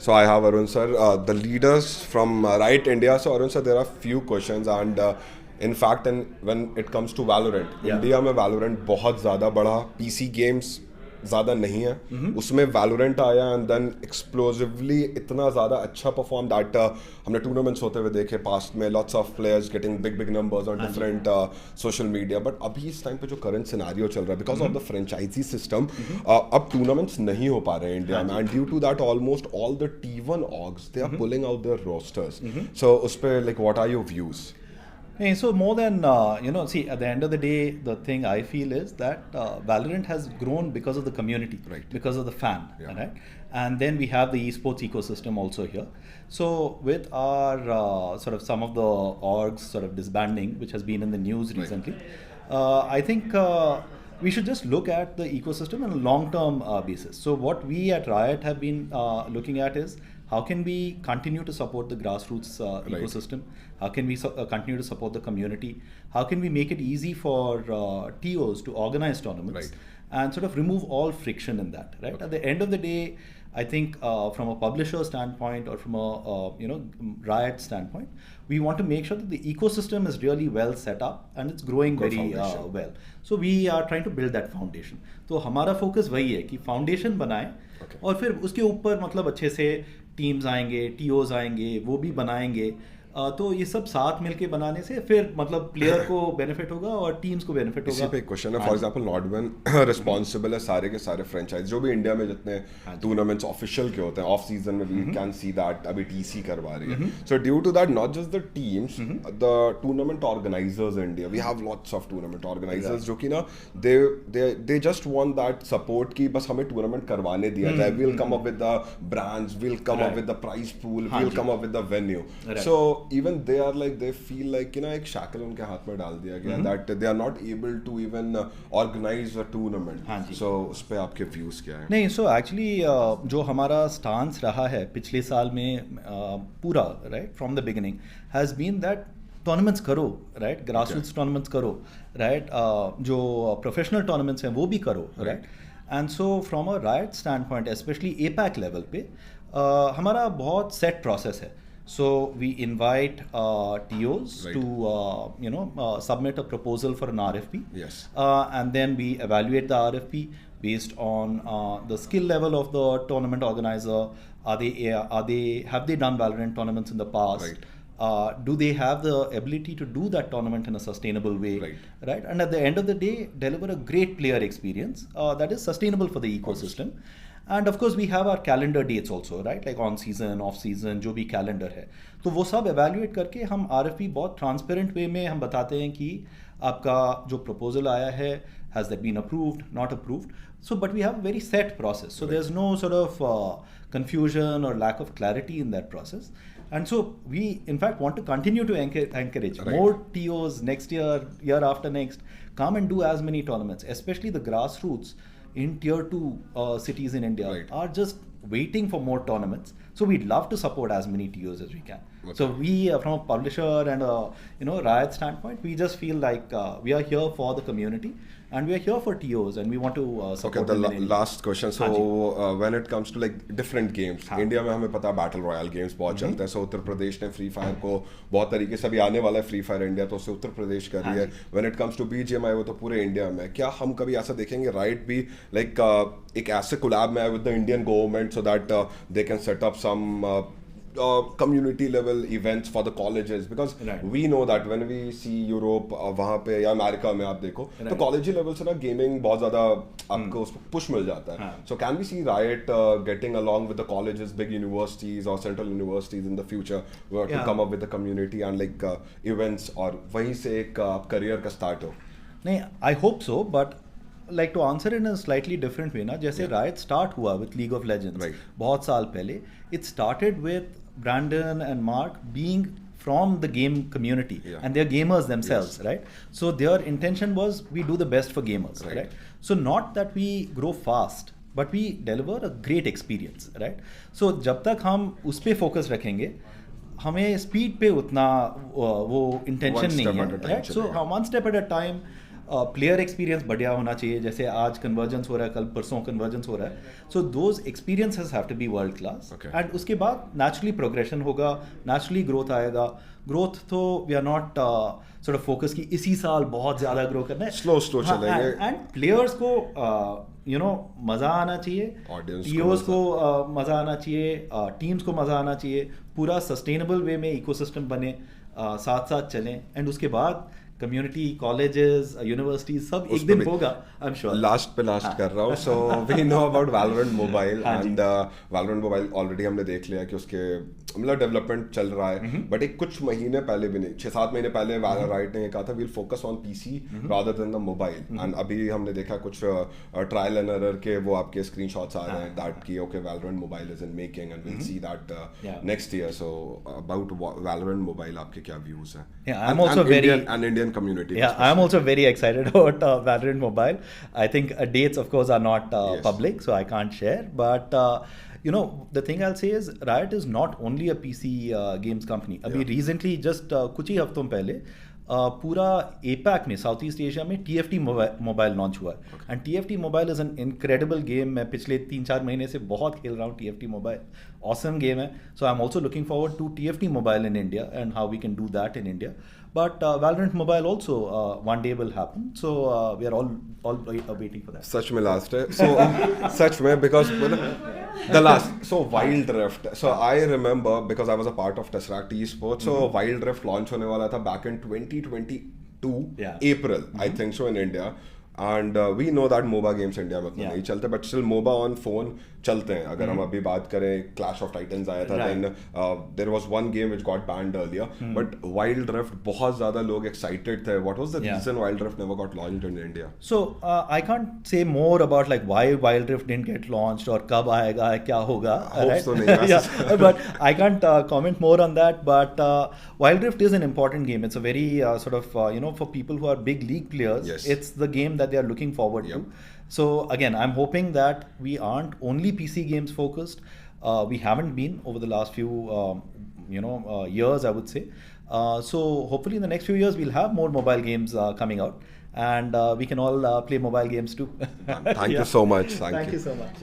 So I have Arun sir, the leaders from Riot India. So Arun sir, there are few questions and in fact, and when it comes to Valorant, India में Valorant बहुत ज़्यादा बड़ा PC games ज़्यादा नहीं है उसमें Valorant आया and then explosively इतना ज़्यादा अच्छा perform that हमने tournaments होते हुए देखे past में lots of players getting big numbers on different social media but अभी इस time पे जो current scenario चल रहा है because of the franchisee system अब tournaments नहीं हो पा रहे हैं इंडिया में and due to that almost all the T1 orgs they are pulling out their rosters so उस पे like what are your views? Hey, so more than, see, at the end of the day, the thing I feel is that Valorant has grown because of the community, right. because of the fan, right? And then we have the esports ecosystem also here. So with our sort of some of the orgs sort of disbanding, which has been in the news recently, I think we should just look at the ecosystem on a long-term basis. So what we at Riot have been looking at is how can we continue to support the grassroots ecosystem? How can we continue to support the community? How can we make it easy for TOs to organize tournaments and sort of remove all friction in that, right? At the end of the day, I think from a publisher standpoint or from a Riot standpoint, we want to make sure that the ecosystem is really well set up and it's growing very well. So we are trying to build that foundation. तो हमारा focus वही है कि foundation बनाए और फिर उसके ऊपर मतलब अच्छे से टीम्स आएंगे, टीओज आएंगे, वो भी बनाएंगे तो ये सब साथ मिलके बनाने से फिर मतलब प्लेयर को बेनिफिट होगा और टीम्स को बेनिफिट होगा. इसी पे एक क्वेश्चन है फॉर एग्जांपल नॉटवन रिस्पांसिबल है सारे के सारे फ्रेंचाइज जो भी इंडिया में जितने टूर्नामेंट्स ऑफिशियल के होते हैं ऑफ सीजन में वी कैन सी दैट अभी टीसी करवा रही है so due to that not just the teams the tournament organisers in India we have lots of tournament organisers जो कि ना they just want that support कि बस हमें टूर्नामेंट करवाने दिया जाए we will come up with the brands we will come up with the price pool we will come up with the venue so even they are like they feel like एक shackle उनके हाथ में डाल दिया गया that they are not able to even organize a tournament. So उस पे आपके views क्या हैं? नहीं so actually जो हमारा stance रहा है पिछले साल में पूरा right from the beginning has been that tournaments करो right grassroots tournaments करो right जो professional tournaments हैं वो भी करो right and so from a Riot standpoint especially APAC level पे हमारा बहुत set process है. So we invite TOs to submit a proposal for an RFP. Yes. And then we evaluate the RFP based on the skill level of the tournament organizer. Have they done Valorant tournaments in the past? Right. Do they have the ability to do that tournament in a sustainable way? Right. And at the end of the day, deliver a great player experience that is sustainable for the ecosystem. And of course we have our calendar dates also, right? Like on season, off season, जो भी calendar है तो वो सब evaluate करके हम RFP बहुत transparent way में हम बताते हैं कि आपका जो proposal आया है has that been approved, not approved. So but we have a very set process. So there's no sort of confusion or lack of clarity in that process. And so we in fact want to continue to encourage more TOs next year, year after next, come and do as many tournaments, especially the grassroots in tier 2 cities in India are just waiting for more tournaments. So we'd love to support as many TOs as we can. So we, from a publisher and a Riot standpoint, we just feel like we are here for the community and we are here for TOs and we want to support them. Okay, the last question. So when it comes to like different games, India में हमें पता battle royale games बहुत चलते हैं. So Uttar Pradesh ने Free Fire को बहुत तरीके से अभी आने वाला है Free Fire India तो उसे उत्तर प्रदेश कर रही है. When it comes to BGMI वो तो पूरे इंडिया में. क्या हम कभी ऐसा देखेंगे Riot भी like एक ऐसे collab में with the Indian government so that they can set up some community level events for the colleges because we know that when we see Europe वहाँ पे या अमेरिका में आप देखो तो कॉलेज लेवल से ना गेमिंग बहुत ज़्यादा आपको उसको पुश मिल जाता है. So can we see Riot getting along with the colleges, big universities or central universities in the future to come up with the community and like events और वहीं से एक career का start हो? नहीं, I hope so, but like to answer in a slightly different way ना जैसे Riot start हुआ with League of Legends बहुत साल पहले it started with Brandon and Mark being from the game community and they're gamers themselves right so their intention was we do the best for gamers right so not that we grow fast but we deliver a great experience right so जब तक हम उस पे focus रखेंगे हमें speed पे उतना वो intention नहीं है right so one step at a time player experience बढ़िया होना चाहिए, जैसे आज कन्वर्जेंस हो रहा है, कल परसों कन्वर्जेंस हो रहा है, so those experiences have to be world class, and उसके बाद नेचुरली प्रोग्रेशन होगा, नेचुरली ग्रोथ आएगा. ग्रोथ तो we are not sort of focus कि इसी साल बहुत ज़्यादा ग्रो करना है, स्लो चलेंगे, एंड प्लेयर्स को मज़ा आना चाहिए, टीओस को मज़ा आना चाहिए, टीम्स को मज़ा आना चाहिए, पूरा सस्टेनेबल वे में इकोसिस्टम बने, साथ साथ चलें, एंड उसके बाद कम्युनिटी, कॉलेजेस, यूनिवर्सिटीज सब एक दिन होगा, आई एम श्योर. लास्ट कर रहा हूँ. So we know about Valorant mobile, and Valorant mobile already हमने देख लिया कि उसके मतलब डेवलपमेंट चल रहा है, बट एक कुछ महीने पहले भी नहीं, 6-7 महीने पहले वैलोरेंट ने कहा था we'll focus on PC rather than the mobile, and अभी हमने देखा कुछ ट्रायल एंड एरर के वो आपके स्क्रीनशॉट्स आ रहे हैं दैट की okay Valorant mobile is in making and will see that next year. So about Valorant mobile आपके क्या व्यूज हैं? I am also very Indian community. Yeah, I am also very excited about Valorant Mobile. I think dates, of course, are not Yes. public, so I can't share. But the thing I'll say is Riot is not only a PC games company. अभी recently, just कुछ ही हफ्तों पहले पूरा APAC में, south east Asia में TFT mobile launch हुआ है, and TFT mobile is an incredible game. मैं पिछले 3-4 महीने से बहुत खेल रहा हूँ TFT मोबाइल, ऑसम गेम है. So I am also looking forward to TFT mobile in India and how we can do that in India. But Valorant Mobile also one day will happen. So we are all waiting for that. सच में last है. So सच में because the last so Wild Rift. So I remember because I was a part of Tesseract Esports. So Wild Rift launch होने वाला था back in 2022 April I think so in India. And we know that MOBA games India में उतना नहीं चलते, but still MOBA on phone चलते हैं. अगर हम अभी बात करें, क्लैश ऑफ टाइटन्स आया था, then there was one game which got banned earlier, but Wild Rift बहुत ज्यादा लोग एक्साइटेड थे. What was the reason Wild Rift never got launched in India? So I can't say more about like why Wild Rift didn't get launched और कब आएगा, क्या होगा, but I can't comment more on that. But Wild Rift is an important game. It's a very sort of for people who are big league players, it's the game that they are looking forward to. So again, I'm hoping that we aren't only PC games focused. We haven't been over the last few years, I would say. So hopefully in the next few years we'll have more mobile games coming out, and we can all play mobile games too. Thank you so much. Thank you so much.